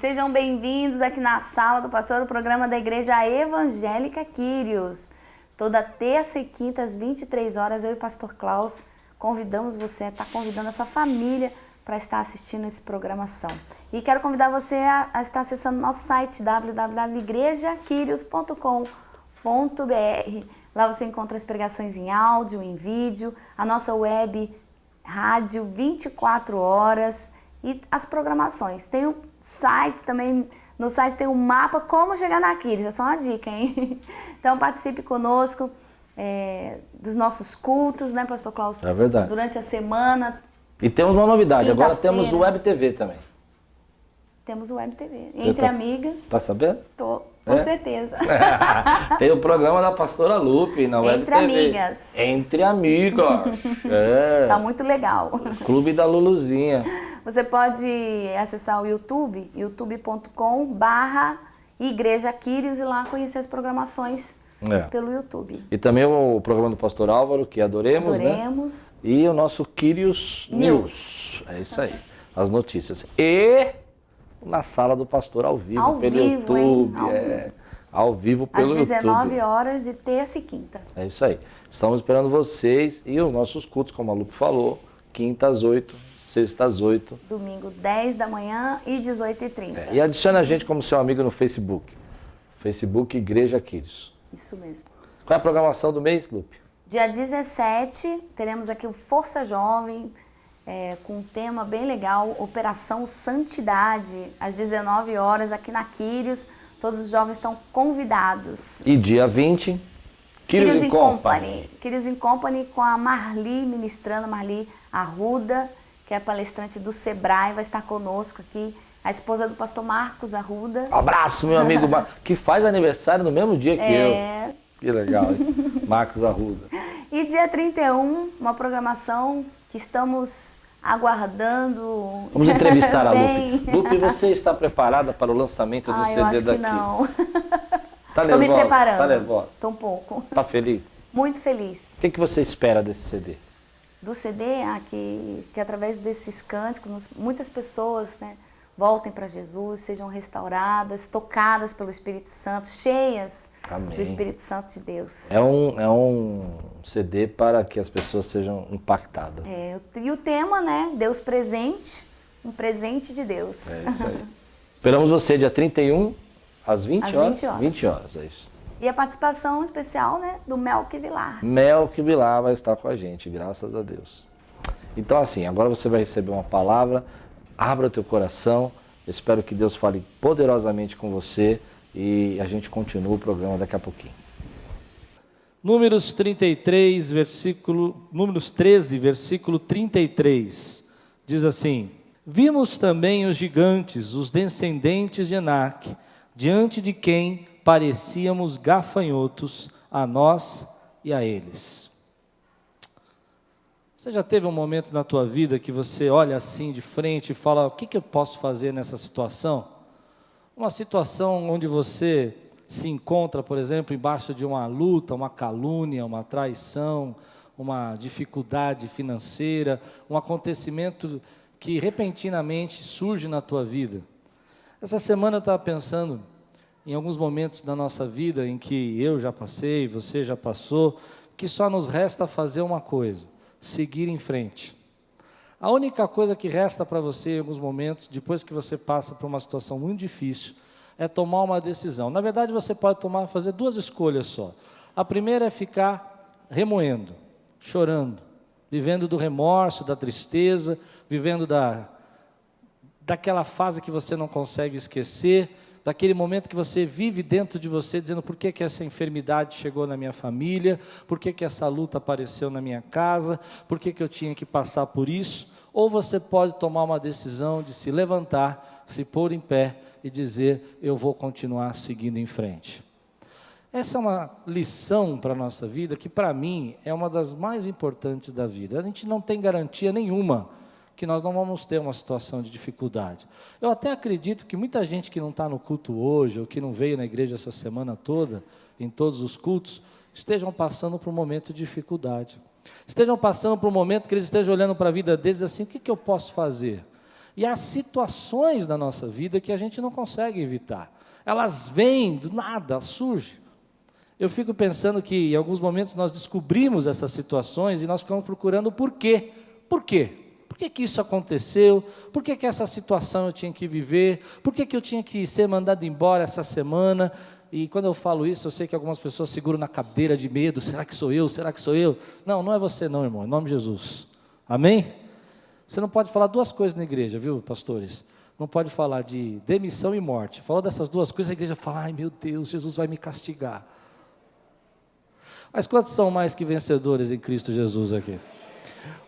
sejam bem-vindos aqui na sala do pastor, o programa da Igreja Evangélica Quírios. Toda terça e quinta às 23 horas, eu e o pastor Klaus convidamos você, está convidando a sua família para estar assistindo essa programação. E quero convidar você a estar acessando nosso site www.igrejaquirios.com.br. Lá você encontra as pregações em áudio, em vídeo, a nossa web rádio 24 horas e as programações. Tem o site também, no site tem um mapa como chegar na Quírios, é só uma dica, hein? Então participe conosco dos nossos cultos, né, pastor Klaus? É verdade. Durante a semana. E temos uma novidade, agora temos o Web TV também. Temos o Web TV, Entre Amigas. Tá sabendo? Tô, com certeza. Tem o programa da pastora Lupe na Web Entre TV. Amigas. Entre Amigas. Tá muito legal. Clube da Luluzinha. Você pode acessar o YouTube, youtube.com/Igreja Quírios e lá conhecer as programações pelo YouTube. E também o programa do pastor Álvaro, que adoremos, né? E o nosso Quírios News. É isso aí, as notícias. E na sala do pastor ao vivo pelo YouTube. Ao vivo pelo YouTube. Às 19 horas de terça e quinta. É isso aí. Estamos esperando vocês e os nossos cultos, como a Lupe falou, quinta às 8, sexta às 8. Domingo 10 da manhã e 18h30. E adicione a gente como seu amigo no Facebook. Facebook Igreja Quírios. Isso mesmo. Qual é a programação do mês, Lupe? Dia 17, teremos aqui o Força Jovem, com um tema bem legal, Operação Santidade, às 19 horas aqui na Quírios. Todos os jovens estão convidados. E dia 20, Quírios Company. Quírios Company com a Marli ministrando, Marli Arruda, que é palestrante do Sebrae, vai estar conosco aqui. A esposa do pastor Marcos Arruda. Abraço, meu amigo Marcos, que faz aniversário no mesmo dia que eu. Que legal, hein? Marcos Arruda. E dia 31, uma programação que estamos aguardando. Vamos entrevistar a Lupe. Lupe, você está preparada para o lançamento do CD eu acho daqui? Que não. Tá nervosa? Tô me preparando. Tá nervosa? Tô um pouco. Tá feliz? Muito feliz. O que você espera desse CD? Do CD, que através desses cânticos, muitas pessoas, né, voltem para Jesus, sejam restauradas, tocadas pelo Espírito Santo, cheias do Espírito Santo de Deus. É um CD para que as pessoas sejam impactadas. E o tema, né? Deus presente, um presente de Deus. É isso aí. Esperamos você dia 31, às 20 horas. 20 horas, é isso. E a participação especial, né, do Melk Vilar. Melk Vilar vai estar com a gente, graças a Deus. Então assim, agora você vai receber uma palavra. Abra o teu coração, espero que Deus fale poderosamente com você e a gente continua o programa daqui a pouquinho. Números 13, versículo 33, diz assim: Vimos também os gigantes, os descendentes de Enaque, diante de quem parecíamos gafanhotos a nós e a eles. Você já teve um momento na tua vida que você olha assim de frente e fala, o que eu posso fazer nessa situação? Uma situação onde você se encontra, por exemplo, embaixo de uma luta, uma calúnia, uma traição, uma dificuldade financeira, um acontecimento que repentinamente surge na tua vida. Essa semana eu estava pensando em alguns momentos da nossa vida em que eu já passei, você já passou, que só nos resta fazer uma coisa: seguir em frente. A única coisa que resta para você em alguns momentos, depois que você passa por uma situação muito difícil, é tomar uma decisão. Na verdade, você pode fazer duas escolhas só. A primeira é ficar remoendo, chorando, vivendo do remorso, da tristeza, vivendo daquela fase que você não consegue esquecer, daquele momento que você vive dentro de você, dizendo por que essa enfermidade chegou na minha família, por que essa luta apareceu na minha casa, por que eu tinha que passar por isso. Ou você pode tomar uma decisão de se levantar, se pôr em pé e dizer, eu vou continuar seguindo em frente. Essa é uma lição para a nossa vida, que para mim é uma das mais importantes da vida. A gente não tem garantia nenhuma que nós não vamos ter uma situação de dificuldade. Eu até acredito que muita gente que não está no culto hoje, ou que não veio na igreja essa semana toda, em todos os cultos, estejam passando por um momento de dificuldade. Estejam passando por um momento que eles estejam olhando para a vida deles assim, o que eu posso fazer? E há situações na nossa vida que a gente não consegue evitar. Elas vêm do nada, surgem. Eu fico pensando que em alguns momentos nós descobrimos essas situações e nós ficamos procurando o porquê. Por quê? Por que isso aconteceu? Por que essa situação eu tinha que viver? Por que eu tinha que ser mandado embora essa semana? E quando eu falo isso, eu sei que algumas pessoas seguram na cadeira de medo. Será que sou eu? Será que sou eu? Não, não é você não, irmão. Em nome de Jesus. Amém? Você não pode falar duas coisas na igreja, viu, pastores? Não pode falar de demissão e morte. Falou dessas duas coisas, a igreja fala, ai meu Deus, Jesus vai me castigar. Mas quantos são mais que vencedores em Cristo Jesus aqui?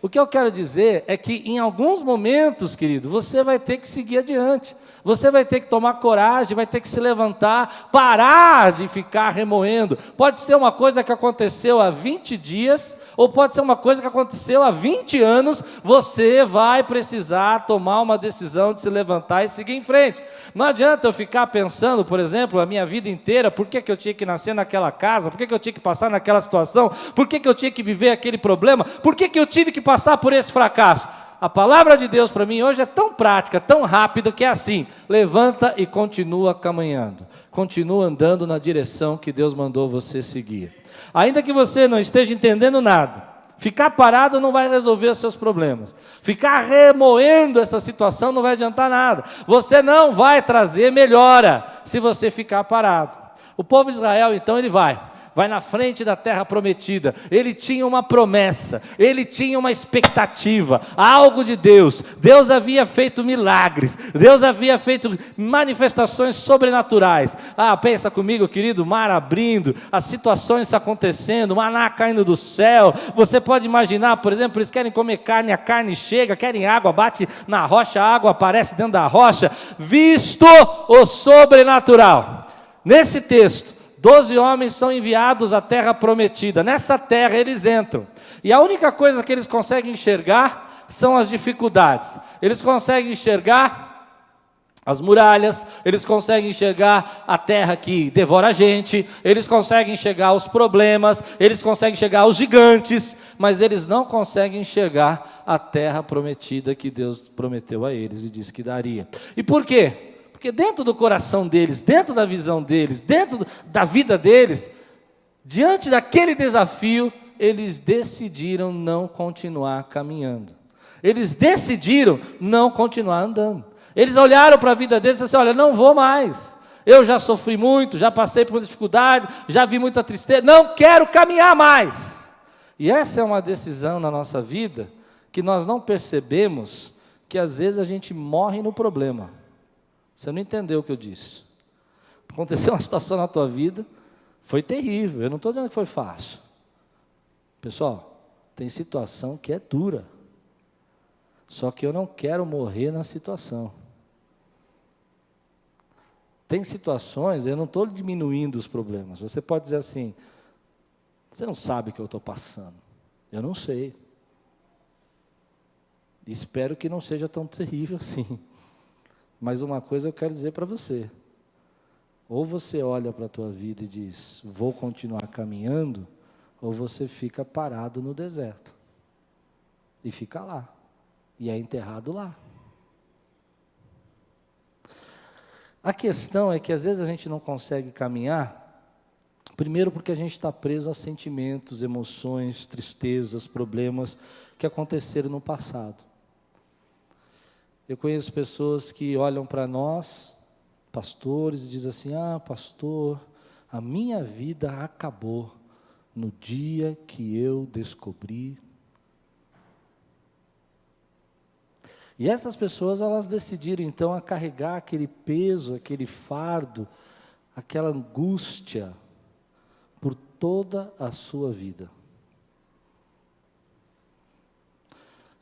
O que eu quero dizer é que em alguns momentos, querido, você vai ter que seguir adiante. Você vai ter que tomar coragem, vai ter que se levantar, parar de ficar remoendo. Pode ser uma coisa que aconteceu há 20 dias, ou pode ser uma coisa que aconteceu há 20 anos. Você vai precisar tomar uma decisão de se levantar e seguir em frente. Não adianta eu ficar pensando, por exemplo, a minha vida inteira, por que eu tinha que nascer naquela casa, por que eu tinha que passar naquela situação, por que eu tinha que viver aquele problema, por que eu tive que passar por esse fracasso. A palavra de Deus para mim hoje é tão prática, tão rápida, que é assim: levanta e continua caminhando, continua andando na direção que Deus mandou você seguir. Ainda que você não esteja entendendo nada, ficar parado não vai resolver os seus problemas, ficar remoendo essa situação não vai adiantar nada, você não vai trazer melhora se você ficar parado. O povo de Israel então ele vai na frente da terra prometida. Ele tinha uma promessa, ele tinha uma expectativa, algo de Deus. Deus havia feito milagres, Deus havia feito manifestações sobrenaturais. Pensa comigo, querido, mar abrindo, as situações acontecendo, maná caindo do céu. Você pode imaginar, por exemplo, eles querem comer carne, a carne chega, querem água, bate na rocha, a água aparece dentro da rocha. Visto o sobrenatural. Nesse texto, 12 homens são enviados à terra prometida. Nessa terra eles entram. E a única coisa que eles conseguem enxergar são as dificuldades. Eles conseguem enxergar as muralhas, eles conseguem enxergar a terra que devora a gente, eles conseguem enxergar os problemas, eles conseguem enxergar os gigantes, mas eles não conseguem enxergar a terra prometida que Deus prometeu a eles e disse que daria. E por quê? Porque dentro do coração deles, dentro da visão deles, dentro da vida deles, diante daquele desafio, eles decidiram não continuar caminhando. Eles decidiram não continuar andando. Eles olharam para a vida deles e disseram assim: olha, não vou mais. Eu já sofri muito, já passei por muita dificuldade, já vi muita tristeza, não quero caminhar mais. E essa é uma decisão na nossa vida que nós não percebemos, que às vezes a gente morre no problema. Você não entendeu o que eu disse. Aconteceu uma situação na tua vida, foi terrível, eu não estou dizendo que foi fácil. Pessoal, tem situação que é dura, só que eu não quero morrer na situação. Tem situações, eu não estou diminuindo os problemas. Você pode dizer assim: você não sabe o que eu estou passando. Eu não sei. Espero que não seja tão terrível assim. Mas uma coisa eu quero dizer para você: ou você olha para a tua vida e diz, vou continuar caminhando, ou você fica parado no deserto, e fica lá, e é enterrado lá. A questão é que às vezes a gente não consegue caminhar, primeiro porque a gente está preso a sentimentos, emoções, tristezas, problemas que aconteceram no passado. Eu conheço pessoas que olham para nós, pastores, e dizem assim: pastor, a minha vida acabou no dia que eu descobri. E essas pessoas, elas decidiram então a carregar aquele peso, aquele fardo, aquela angústia por toda a sua vida.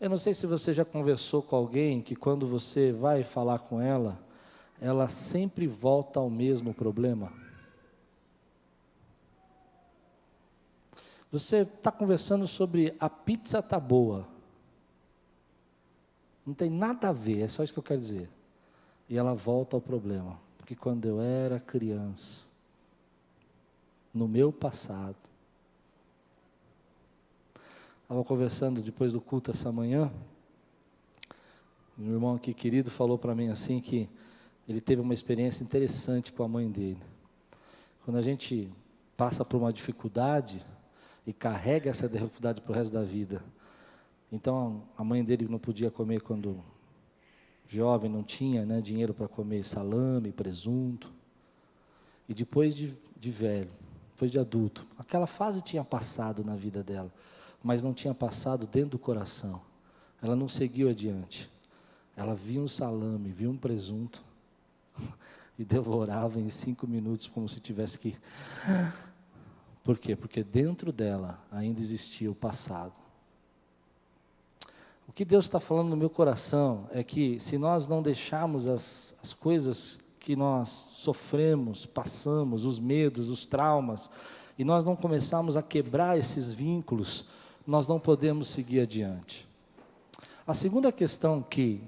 Eu não sei se você já conversou com alguém que quando você vai falar com ela, ela sempre volta ao mesmo problema. Você está conversando sobre a pizza tá boa. Não tem nada a ver, é só isso que eu quero dizer. E ela volta ao problema. Porque quando eu era criança, no meu passado, estava conversando depois do culto essa manhã, Meu irmão aqui querido falou para mim assim que ele teve uma experiência interessante com a mãe dele. Quando a gente passa por uma dificuldade e carrega essa dificuldade para o resto da vida. Então, a mãe dele não podia comer quando jovem, não tinha, né, dinheiro para comer salame, presunto. E depois de velho, depois de adulto, aquela fase tinha passado na vida dela, mas não tinha passado dentro do coração. Ela não seguiu adiante. Ela via um salame, via um presunto e devorava em 5 minutos como se tivesse que... Por quê? Porque dentro dela ainda existia o passado. O que Deus está falando no meu coração é que se nós não deixarmos as coisas que nós sofremos, passamos, os medos, os traumas, e nós não começarmos a quebrar esses vínculos, nós não podemos seguir adiante. A segunda questão que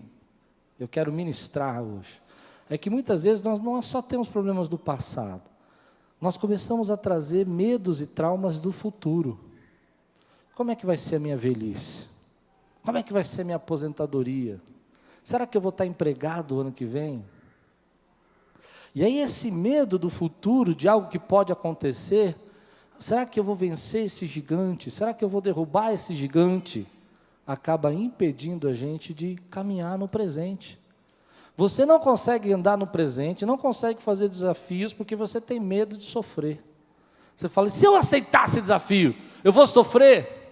eu quero ministrar hoje é que muitas vezes nós não só temos problemas do passado, nós começamos a trazer medos e traumas do futuro. Como é que vai ser a minha velhice? Como é que vai ser a minha aposentadoria? Será que eu vou estar empregado o ano que vem? E aí esse medo do futuro, de algo que pode acontecer, será que eu vou vencer esse gigante? Será que eu vou derrubar esse gigante? Acaba impedindo a gente de caminhar no presente. Você não consegue andar no presente, não consegue fazer desafios porque você tem medo de sofrer. Você fala, se eu aceitar esse desafio, eu vou sofrer?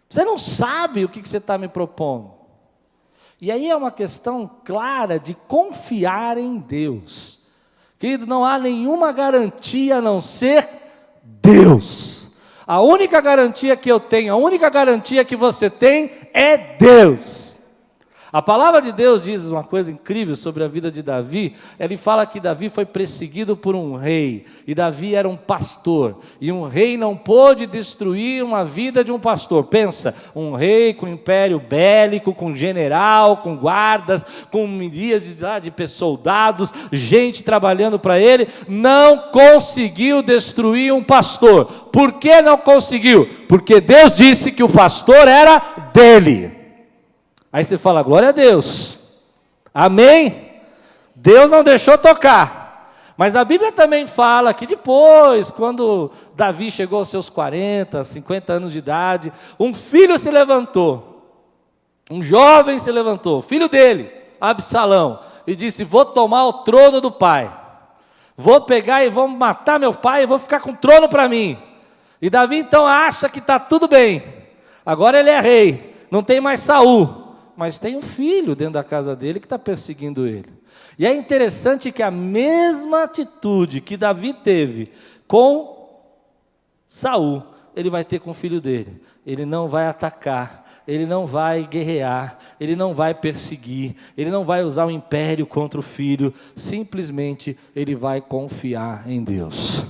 Você não sabe o que você está me propondo. E aí é uma questão clara de confiar em Deus. Querido, não há nenhuma garantia a não ser Deus. A única garantia que eu tenho, a única garantia que você tem é Deus. A palavra de Deus diz uma coisa incrível sobre a vida de Davi. Ele fala que Davi foi perseguido por um rei, e Davi era um pastor, e um rei não pôde destruir uma vida de um pastor. Pensa, um rei com império bélico, com general, com guardas, com milhares de soldados, gente trabalhando para ele, não conseguiu destruir um pastor. Por que não conseguiu? Porque Deus disse que o pastor era dele. Aí você fala, glória a Deus, amém? Deus não deixou tocar. Mas a Bíblia também fala que depois, quando Davi chegou aos seus 40, 50 anos de idade, um filho se levantou, um jovem se levantou, filho dele, Absalão, e disse, vou tomar o trono do pai, vou pegar e vou matar meu pai e vou ficar com o trono para mim. E Davi então acha que está tudo bem, agora ele é rei, não tem mais Saul, mas tem um filho dentro da casa dele que está perseguindo ele. E é interessante que a mesma atitude que Davi teve com Saul, ele vai ter com o filho dele. Ele não vai atacar, ele não vai guerrear, ele não vai perseguir, ele não vai usar o império contra o filho, simplesmente ele vai confiar em Deus.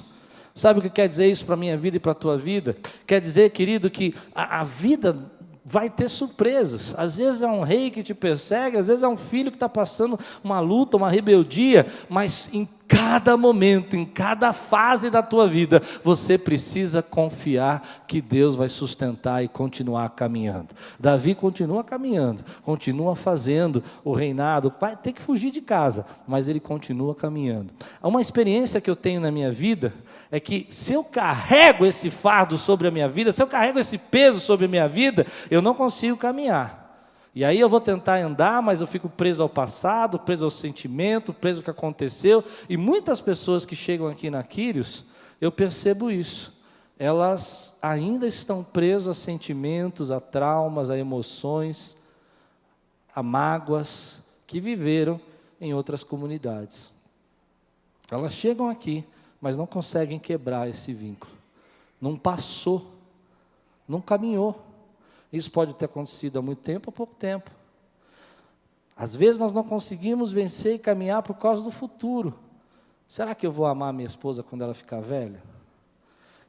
Sabe o que quer dizer isso para a minha vida e para a tua vida? Quer dizer, querido, que a vida vai ter surpresas. Às vezes é um rei que te persegue, às vezes é um filho que está passando uma luta, uma rebeldia, mas em cada momento, em cada fase da tua vida, você precisa confiar que Deus vai sustentar e continuar caminhando. Davi continua caminhando, continua fazendo o reinado, vai ter que fugir de casa, mas ele continua caminhando. Uma experiência que eu tenho na minha vida é que se eu carrego esse fardo sobre a minha vida, se eu carrego esse peso sobre a minha vida, eu não consigo caminhar. E aí eu vou tentar andar, mas eu fico preso ao passado, preso ao sentimento, preso ao que aconteceu. E muitas pessoas que chegam aqui na Quírios, eu percebo isso. Elas ainda estão presas a sentimentos, a traumas, a emoções, a mágoas que viveram em outras comunidades. Elas chegam aqui, mas não conseguem quebrar esse vínculo. Não passou, não caminhou. Isso pode ter acontecido há muito tempo ou pouco tempo. Às vezes nós não conseguimos vencer e caminhar por causa do futuro. Será que eu vou amar minha esposa quando ela ficar velha?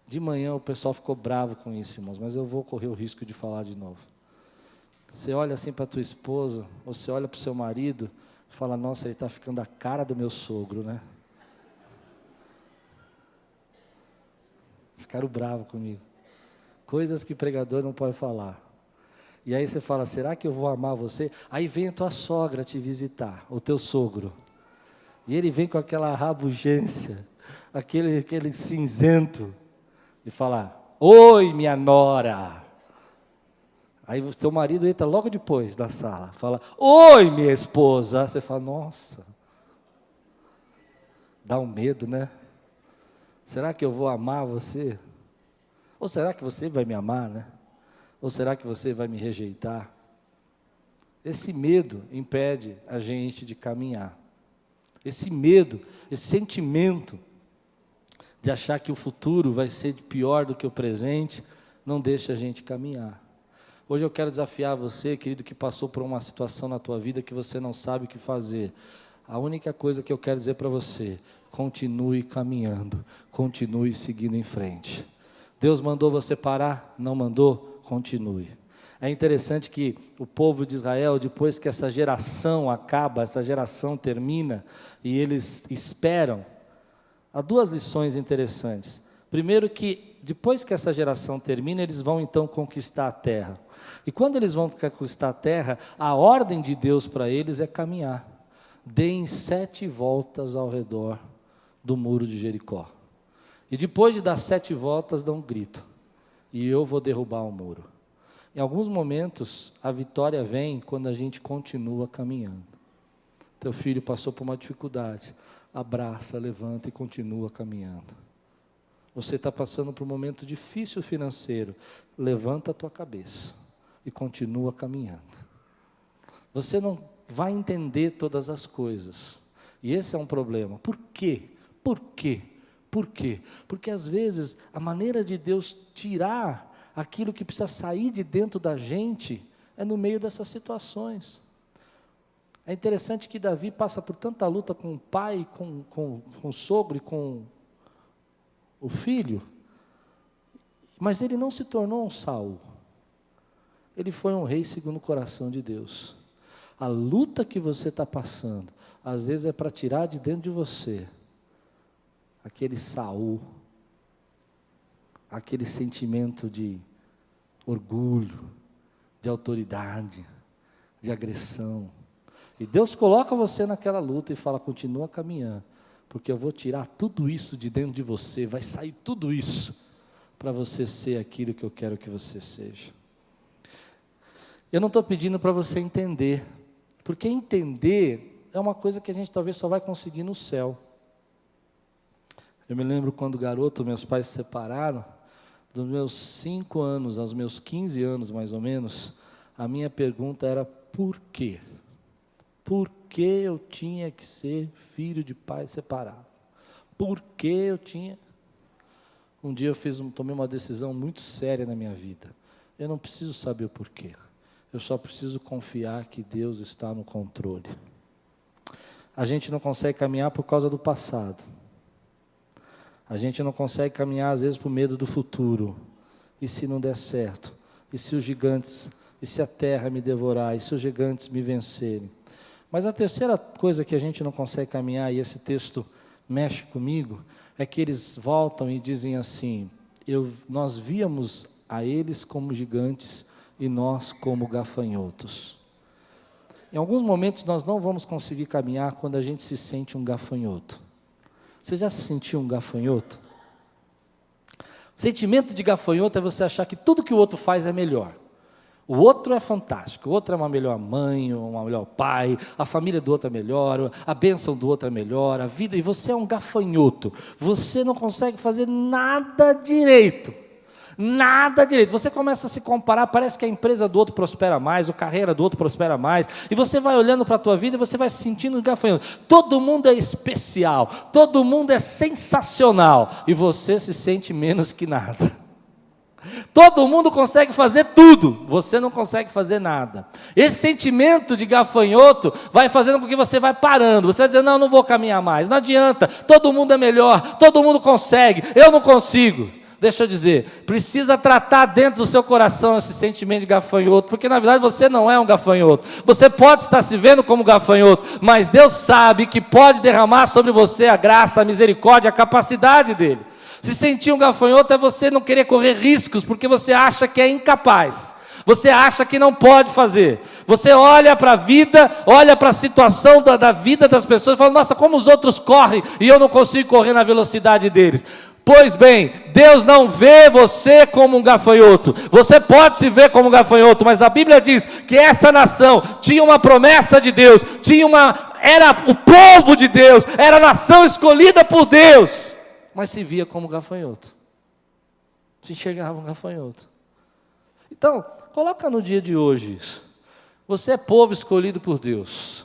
De manhã o pessoal ficou bravo com isso, irmãos, mas eu vou correr o risco de falar de novo. Você olha assim para a tua esposa, ou você olha para o seu marido, e fala, nossa, ele está ficando a cara do meu sogro, né? Ficaram bravos comigo. Coisas que pregador não pode falar. E aí você fala, será que eu vou amar você? Aí vem a tua sogra te visitar, o teu sogro. E ele vem com aquela rabugência, aquele cinzento, e fala, oi, minha nora. Aí o seu marido entra logo depois da sala, fala, oi, minha esposa. Você fala, nossa, dá um medo, né? Será que eu vou amar você? Ou será que você vai me amar, né? Ou será que você vai me rejeitar? Esse medo impede a gente de caminhar. Esse medo, esse sentimento de achar que o futuro vai ser pior do que o presente, não deixa a gente caminhar. Hoje eu quero desafiar você, querido, que passou por uma situação na tua vida que você não sabe o que fazer. A única coisa que eu quero dizer para você, continue caminhando, continue seguindo em frente. Deus mandou você parar? Não mandou? Continue. É interessante que o povo de Israel, depois que essa geração acaba, essa geração termina, e eles esperam, há duas lições interessantes. Primeiro que, depois que essa geração termina, eles vão então conquistar a terra. E quando eles vão conquistar a terra, a ordem de Deus para eles é caminhar. Deem 7 voltas ao redor do muro de Jericó. E depois de dar 7 voltas, dão um grito. E eu vou derrubar o muro. Em alguns momentos, a vitória vem quando a gente continua caminhando. Teu filho passou por uma dificuldade. Abraça, levanta e continua caminhando. Você está passando por um momento difícil financeiro. Levanta a tua cabeça e continua caminhando. Você não vai entender todas as coisas. E esse é um problema. Por quê? Por quê? Por quê? Porque às vezes a maneira de Deus tirar aquilo que precisa sair de dentro da gente é no meio dessas situações. É interessante que Davi passa por tanta luta com o pai, com o sogro e com o filho, mas ele não se tornou um Saul. Ele foi um rei segundo o coração de Deus. A luta que você está passando, às vezes é para tirar de dentro de você aquele Saul, aquele sentimento de orgulho, de autoridade, de agressão. E Deus coloca você naquela luta e fala, continua caminhando, porque eu vou tirar tudo isso de dentro de você, vai sair tudo isso, para você ser aquilo que eu quero que você seja. Eu não estou pedindo para você entender, porque entender é uma coisa que a gente talvez só vai conseguir no céu. Eu me lembro quando garoto, meus pais se separaram, dos meus 5 anos aos meus 15 anos mais ou menos, a minha pergunta era por quê? Por que eu tinha que ser filho de pai separado? Por que eu tinha... Um dia eu tomei uma decisão muito séria na minha vida. Eu não preciso saber o porquê. Eu só preciso confiar que Deus está no controle. A gente não consegue caminhar por causa do passado. A gente não consegue caminhar, às vezes, por medo do futuro. E se não der certo? E se os gigantes, e se a terra me devorar? E se os gigantes me vencerem? Mas a terceira coisa que a gente não consegue caminhar, e esse texto mexe comigo, é que eles voltam e dizem assim, nós víamos a eles como gigantes e nós como gafanhotos. Em alguns momentos nós não vamos conseguir caminhar quando a gente se sente um gafanhoto. Você já se sentiu um gafanhoto? O sentimento de gafanhoto é você achar que tudo que o outro faz é melhor. O outro é fantástico, o outro é uma melhor mãe, uma melhor pai, a família do outro é melhor, a bênção do outro é melhor, a vida, e você é um gafanhoto. Você não consegue fazer nada direito. Nada direito. Você começa a se comparar, parece que a empresa do outro prospera mais, a carreira do outro prospera mais, e você vai olhando para a tua vida e você vai se sentindo um gafanhoto. Todo mundo é especial, todo mundo é sensacional, e você se sente menos que nada. Todo mundo consegue fazer tudo, você não consegue fazer nada. Esse sentimento de gafanhoto vai fazendo com que você vai parando, você vai dizer, não vou caminhar mais, não adianta, todo mundo é melhor, todo mundo consegue, eu não consigo. Deixa eu dizer, precisa tratar dentro do seu coração esse sentimento de gafanhoto, porque na verdade você não é um gafanhoto, você pode estar se vendo como gafanhoto, mas Deus sabe que pode derramar sobre você a graça, a misericórdia, a capacidade dele. Se sentir um gafanhoto é você não querer correr riscos, porque você acha que é incapaz. Você acha que não pode fazer. Você olha para a vida, olha para a situação da vida das pessoas e fala, nossa, como os outros correm e eu não consigo correr na velocidade deles. Pois bem, Deus não vê você como um gafanhoto. Você pode se ver como um gafanhoto, mas a Bíblia diz que essa nação tinha uma promessa de Deus, era o povo de Deus, era a nação escolhida por Deus, mas se via como gafanhoto. Se enxergava um gafanhoto. Então, coloca no dia de hoje isso. Você é povo escolhido por Deus.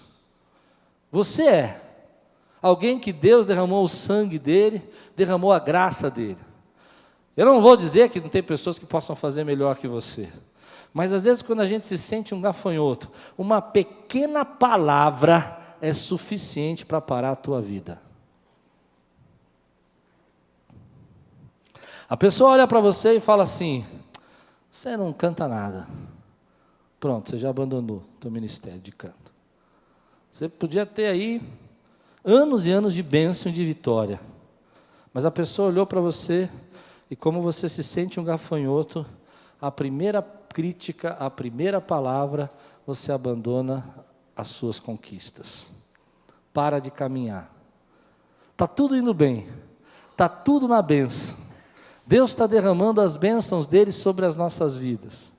Você é alguém que Deus derramou o sangue dele, derramou a graça dele. Eu não vou dizer que não tem pessoas que possam fazer melhor que você. Mas às vezes quando a gente se sente um gafanhoto, uma pequena palavra é suficiente para parar a tua vida. A pessoa olha para você e fala assim, você não canta nada. Pronto, você já abandonou o teu ministério de canto. Você podia ter aí anos e anos de bênção e de vitória. Mas a pessoa olhou para você e como você se sente um gafanhoto, a primeira crítica, a primeira palavra, você abandona as suas conquistas. Para de caminhar. Está tudo indo bem. Está tudo na bênção. Deus está derramando as bênçãos dele sobre as nossas vidas.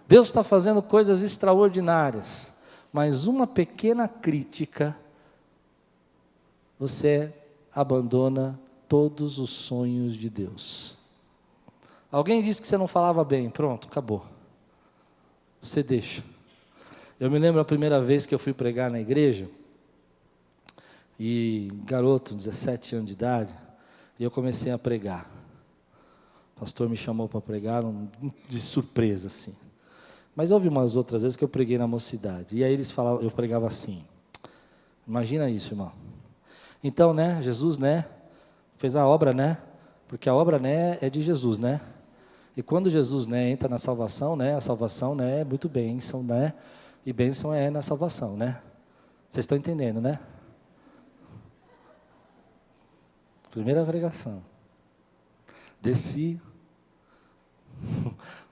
Deus está fazendo coisas extraordinárias. Mas uma pequena crítica, você abandona todos os sonhos de Deus. Alguém disse que você não falava bem, pronto, acabou. Você deixa. Eu me lembro a primeira vez que eu fui pregar na igreja, e garoto, 17 anos de idade, e eu comecei a pregar. O pastor me chamou para pregar, de surpresa assim. Mas houve umas outras vezes que eu preguei na mocidade, e aí eles falavam, eu pregava assim, imagina isso, irmão. Então, né, Jesus, né, fez a obra, né, porque a obra, né, é de Jesus, né, e quando Jesus, né, entra na salvação, né, a salvação, né, é muito bênção, né, e bênção é na salvação, né, vocês estão entendendo, né? Primeira pregação, desci,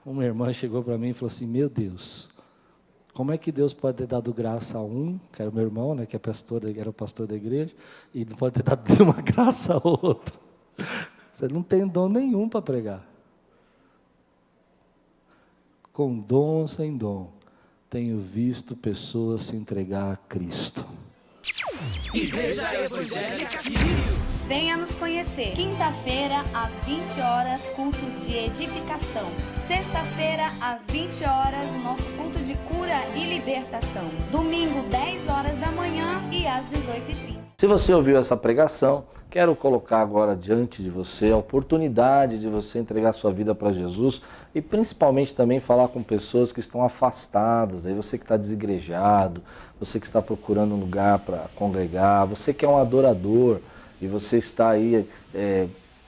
uma irmã chegou para mim e falou assim, meu Deus, como é que Deus pode ter dado graça a um, que era o meu irmão, né, que era o pastor da igreja, e não pode ter dado uma graça a outro? Você não tem dom nenhum para pregar. Com dom ou sem dom, tenho visto pessoas se entregar a Cristo. Igreja Evangélica Quírios. Venha nos conhecer. Quinta-feira, às 20 horas, culto de edificação. Sexta-feira, às 20 horas, o nosso culto de cura e libertação. Domingo, 10 horas da manhã e às 18h30. Se você ouviu essa pregação, quero colocar agora diante de você a oportunidade de você entregar sua vida para Jesus e principalmente também falar com pessoas que estão afastadas, aí você que está desigrejado, você que está procurando um lugar para congregar, você que é um adorador e você está aí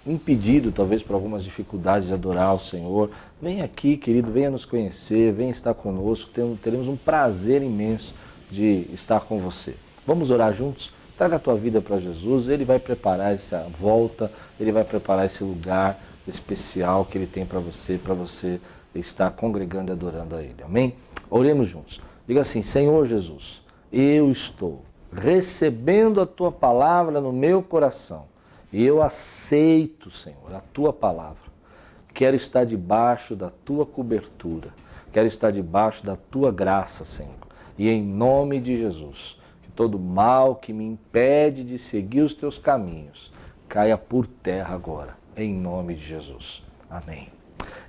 impedido talvez por algumas dificuldades de adorar o Senhor, vem aqui, querido, venha nos conhecer, venha estar conosco, teremos um prazer imenso de estar com você. Vamos orar juntos? Traga a tua vida para Jesus, Ele vai preparar essa volta, Ele vai preparar esse lugar especial que Ele tem para você estar congregando e adorando a Ele. Amém? Oremos juntos. Diga assim, Senhor Jesus, eu estou recebendo a Tua palavra no meu coração e eu aceito, Senhor, a Tua palavra. Quero estar debaixo da Tua cobertura, quero estar debaixo da Tua graça, Senhor. E em nome de Jesus, todo mal que me impede de seguir os teus caminhos, caia por terra agora, em nome de Jesus. Amém.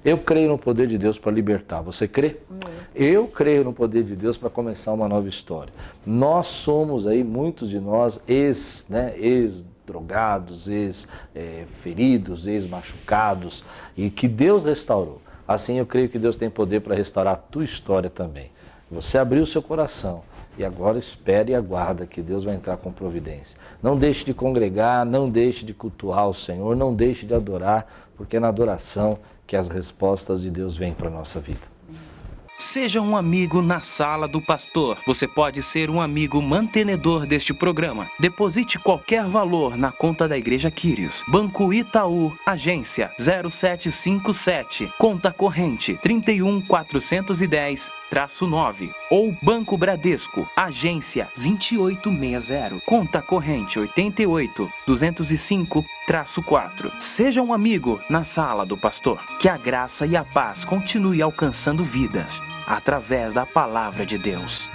Eu creio no poder de Deus para libertar. Você crê? Amém. Eu creio no poder de Deus para começar uma nova história. Nós somos aí, muitos de nós, ex-drogados, ex-feridos, ex-machucados, e que Deus restaurou. Assim eu creio que Deus tem poder para restaurar a tua história também. Você abriu o seu coração. E agora espere e aguarda que Deus vai entrar com providência. Não deixe de congregar, não deixe de cultuar o Senhor, não deixe de adorar, porque é na adoração que as respostas de Deus vêm para a nossa vida. Seja um amigo na sala do pastor. Você pode ser um amigo mantenedor deste programa. Deposite qualquer valor na conta da Igreja Quírios. Banco Itaú, agência 0757, conta corrente 31410-9. Ou Banco Bradesco, agência 2860, conta corrente 88205-4. Seja um amigo na sala do pastor. Que a graça e a paz continue alcançando vidas através da palavra de Deus.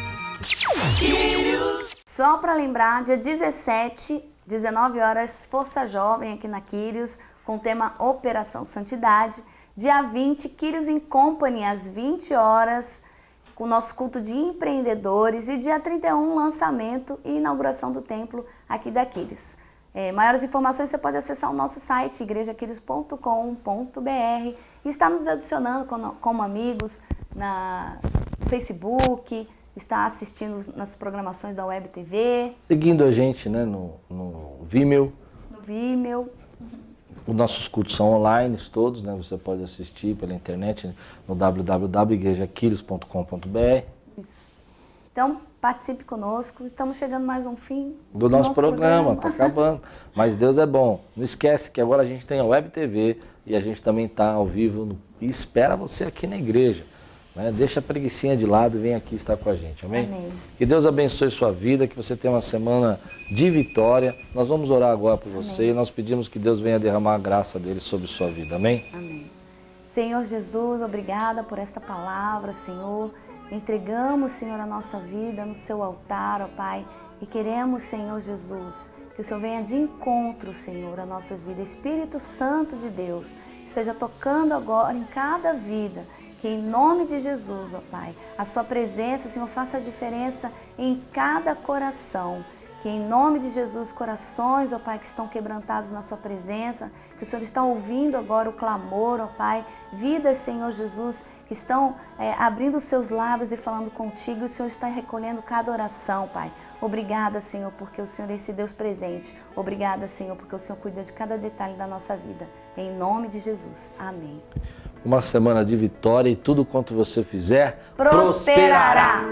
Só para lembrar, dia 17, 19 horas, Força Jovem aqui na Quírios, com o tema Operação Santidade. Dia 20, Quírios in Company, às 20 horas, com o nosso culto de empreendedores. E dia 31, lançamento e inauguração do templo aqui da Quírios. Maiores informações você pode acessar o nosso site, igrejaquírios.com.br, e está nos adicionando como amigos na Facebook, está assistindo nas programações da Web TV. Seguindo a gente, né, no Vimeo. No Vimeo. Os nossos cultos são online todos, né? Você pode assistir pela internet no www.igrejaquírios.com.br. Isso. Então, participe conosco. Estamos chegando mais um fim do nosso programa. Está acabando. Mas Deus é bom. Não esquece que agora a gente tem a Web TV e a gente também está ao vivo e espera você aqui na igreja. Né? Deixa a preguicinha de lado e vem aqui estar com a gente. Amém? Amém. Que Deus abençoe sua vida, que você tenha uma semana de vitória. Nós vamos orar agora por você. Amém. E nós pedimos que Deus venha derramar a graça dele sobre sua vida. Amém? Amém. Senhor Jesus, obrigada por esta palavra, Senhor. Entregamos, Senhor, a nossa vida no seu altar, ó Pai. E queremos, Senhor Jesus, que o Senhor venha de encontro, Senhor, a nossas vidas. Espírito Santo de Deus, esteja tocando agora em cada vida. Que em nome de Jesus, ó Pai, a sua presença, Senhor, faça a diferença em cada coração. Que em nome de Jesus, corações, ó Pai, que estão quebrantados na sua presença, que o Senhor está ouvindo agora o clamor, ó Pai, vidas, Senhor Jesus, que estão abrindo os seus lábios e falando contigo, e o Senhor está recolhendo cada oração, Pai. Obrigada, Senhor, porque o Senhor é esse Deus presente. Obrigada, Senhor, porque o Senhor cuida de cada detalhe da nossa vida. Em nome de Jesus. Amém. Uma semana de vitória e tudo quanto você fizer prosperará.